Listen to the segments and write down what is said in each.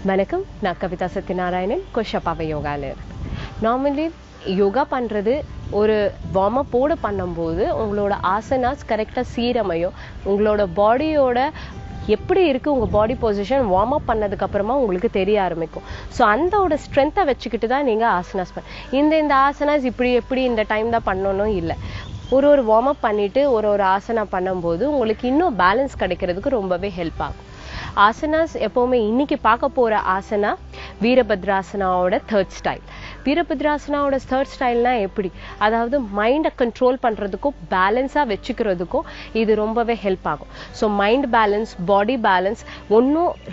வணக்கம், நான் கவிதா சத்யநாராயணன், கொஷப்பாவை யோகால. நார்மலி யோகா பண்ணுறது ஒரு வார்ம் அப்போடு பண்ணும்போது உங்களோட ஆசனாஸ் கரெக்டாக சீரமையும். உங்களோட பாடியோட எப்படி இருக்குது உங்கள் பாடி பொசிஷன் வார்ம் அப் பண்ணதுக்கப்புறமா உங்களுக்கு தெரிய ஆரம்பிக்கும். ஸோ அந்தோட ஸ்ட்ரென்த்தை வச்சுக்கிட்டு தான் நீங்கள் ஆசனாஸ் இந்த ஆசனாஸ் இப்படி எப்படி இந்த டைம் தான் பண்ணணும் இல்லை. ஒரு வார்ம் அப் பண்ணிவிட்டு ஒரு ஆசனா பண்ணும்போது உங்களுக்கு இன்னும் பேலன்ஸ் கிடைக்கிறதுக்கு ரொம்பவே ஹெல்ப் ஆகும். ஆசனாஸ் எப்போவுமே இன்னைக்கு பார்க்க போகிற ஆசனா வீரபத்ராசனாவோட தேர்ட் ஸ்டைல். வீரபத்ராசனாவோட தேர்ட் ஸ்டைல்னா எப்படி, அதாவது மைண்டை கண்ட்ரோல் பண்ணுறதுக்கும் பேலன்ஸாக வச்சுக்கிறதுக்கும் இது ரொம்பவே ஹெல்ப் ஆகும். ஸோ மைண்ட் பேலன்ஸ், பாடி பேலன்ஸ்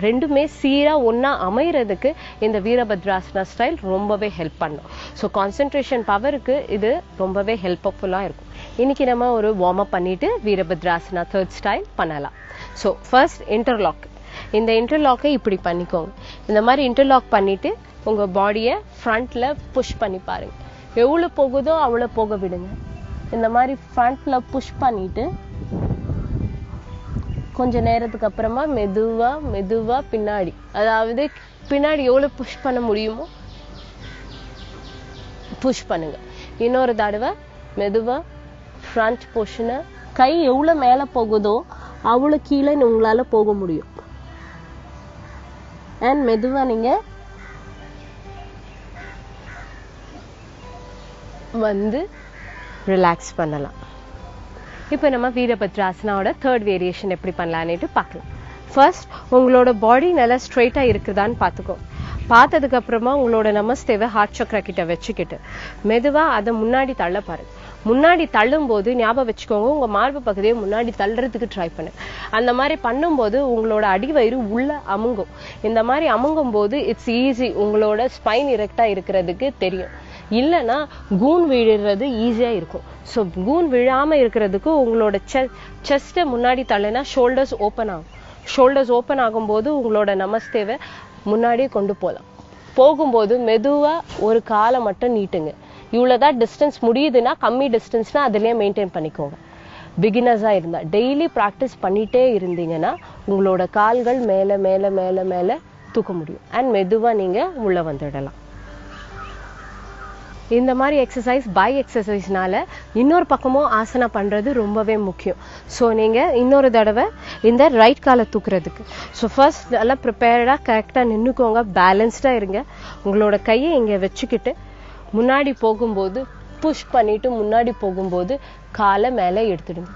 ரெண்டுமே சீராக ஒன்றா அமைகிறதுக்கு இந்த வீரபத்ராசனா ஸ்டைல் ரொம்பவே ஹெல்ப் பண்ணும். ஸோ கான்சென்ட்ரேஷன் பவருக்கு இது ரொம்பவே ஹெல்ப்ஃபுல்லாக இருக்கும். இன்னைக்கு நம்ம ஒரு வார்ம் அப் பண்ணிட்டு வீரபத்ராசனா தேர்ட் ஸ்டைல் பண்ணலாம். So first interlock. இந்த இன்டர்லாக்கை இப்படி பண்ணிக்கோங்க. இந்த மாதிரி இன்டர்லாக் பண்ணிட்டு உங்கள் பாடியை ஃப்ரண்ட்டில் புஷ் பண்ணி பாருங்க. எவ்வளோ போகுதோ அவ்வளோ போக விடுங்க. இந்த மாதிரி ஃப்ரண்ட்டில் புஷ் பண்ணிட்டு கொஞ்ச நேரத்துக்கு அப்புறமா மெதுவாக பின்னாடி, அதாவது பின்னாடி எவ்வளோ புஷ் பண்ண முடியுமோ புஷ் பண்ணுங்க. இன்னொரு தடவை மெதுவாக ஃப்ரண்ட் பொசிஷனை, கை எவ்வளோ மேலே போகுதோ அவ்வளோ கீழே உங்களால் போக முடியும். அண்ட் மெதுவாக நீங்கள் வந்து ரிலாக்ஸ் பண்ணலாம். இப்போ நம்ம வீரபத்ராசனாவோட தேர்ட் வேரியேஷன் எப்படி பண்ணலான்னுட்டு பார்க்கலாம். ஃபர்ஸ்ட் உங்களோட பாடி நல்லா ஸ்ட்ரெயிட்டாக இருக்குதான்னு பார்த்துக்கோ. பார்த்ததுக்கு அப்புறமா உங்களோட நமஸ்தேவை ஹார்ட் சக்ரா கிட்ட வச்சுக்கிட்டு மெதுவாக அதை முன்னாடி தள்ள பாருங்க. முன்னாடி தள்ளும் போது ஞாபகம் வச்சுக்கோங்க, உங்கள் மார்பு பகுதியை முன்னாடி தள்ளுறதுக்கு ட்ரை பண்ணு. அந்த மாதிரி பண்ணும்போது உங்களோட அடிவயிறு உள்ள அமுங்கும். இந்த மாதிரி அமுங்கும் போது இட்ஸ் ஈஸி, உங்களோட ஸ்பைன் இரெக்டாக இருக்கிறதுக்கு தெரியும். இல்லைன்னா கூன் விழுறது ஈஸியாக இருக்கும். ஸோ கூன் விழாமல் இருக்கிறதுக்கு உங்களோட செஸ்ட்டை முன்னாடி தள்ளுனா ஷோல்டர்ஸ் ஓப்பன் ஆகும். ஷோல்டர்ஸ் ஓப்பன் ஆகும்போது உங்களோட நமஸ்தேவை முன்னாடியே கொண்டு போகலாம். போகும்போது மெதுவாக ஒரு காலை மட்டும் நீட்டுங்க. இவ்வளோதான் டிஸ்டன்ஸ் முடியுதுன்னா, கம்மி டிஸ்டன்ஸ்னா அதுலேயே மெயின்டைன் பண்ணிக்கோங்க. பிகினர்ஸாக இருந்தால் டெய்லி ப்ராக்டிஸ் பண்ணிகிட்டே இருந்தீங்கன்னா உங்களோட கால்கள் மேலே மேலே மேலே மேலே தூக்க முடியும். அண்ட் மெதுவாக நீங்கள் உள்ளே வந்துடலாம். இந்த மாதிரி எக்ஸசைஸ் பை எக்ஸசைஸ்னால இன்னொரு பக்கமும் ஆசனா பண்ணுறது ரொம்பவே முக்கியம். ஸோ நீங்கள் இன்னொரு தடவை இந்த ரைட் காலை தூக்குறதுக்கு ஃபர்ஸ்ட் நல்லா ப்ரிப்பேர்டாக கரெக்டாக நின்றுக்கோங்க. பேலன்ஸ்டாக இருங்க. உங்களோட கையை இங்கே வச்சுக்கிட்டு முன்னாடி போகும்போது புஷ் பண்ணிட்டு முன்னாடி போகும்போது காலை மேலே எடுத்துடுங்க.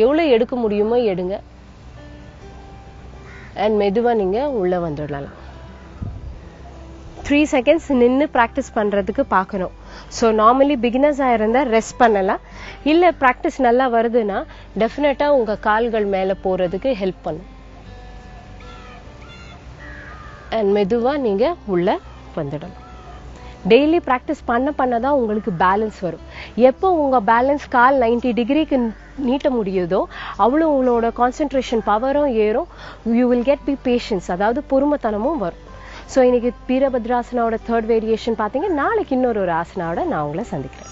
எவ்வளோ எடுக்க முடியுமோ எடுங்க. அண்ட் மெதுவாக நீங்கள் உள்ளே வந்துடலாம். 3 seconds நின்று ப்ராக்டிஸ் பண்ணுறதுக்கு பார்க்கணும். ஸோ நார்மலி பிகினர்ஸாக இருந்தால் ரெஸ்ட் பண்ணலாம். இல்லை ப்ராக்டிஸ் நல்லா வருதுன்னா டெஃபினட்டாக உங்கள் கால்கள் மேலே போகிறதுக்கு ஹெல்ப் பண்ணும். அண்ட் மெதுவாக நீங்கள் உள்ளே வந்துடலாம். டெய்லி ப்ராக்டிஸ் பண்ண தான் உங்களுக்கு பேலன்ஸ் வரும். எப்போ உங்கள் பேலன்ஸ் கால் 90 டிகிரிக்கு நீட்ட முடியுதோ அவ்வளோ உங்களோட கான்சென்ட்ரேஷன் பவரும் ஏறும். You will get be patience, அதாவது பொறுமைத்தனமும் வரும். ஸோ இன்னைக்கு வீரபத்ராசனாவோட தேர்ட் வேரியேஷன் பார்த்தீங்க. நாளைக்கு இன்னொரு ஆசனாவோட நான் உங்களை சந்திக்கிறேன்.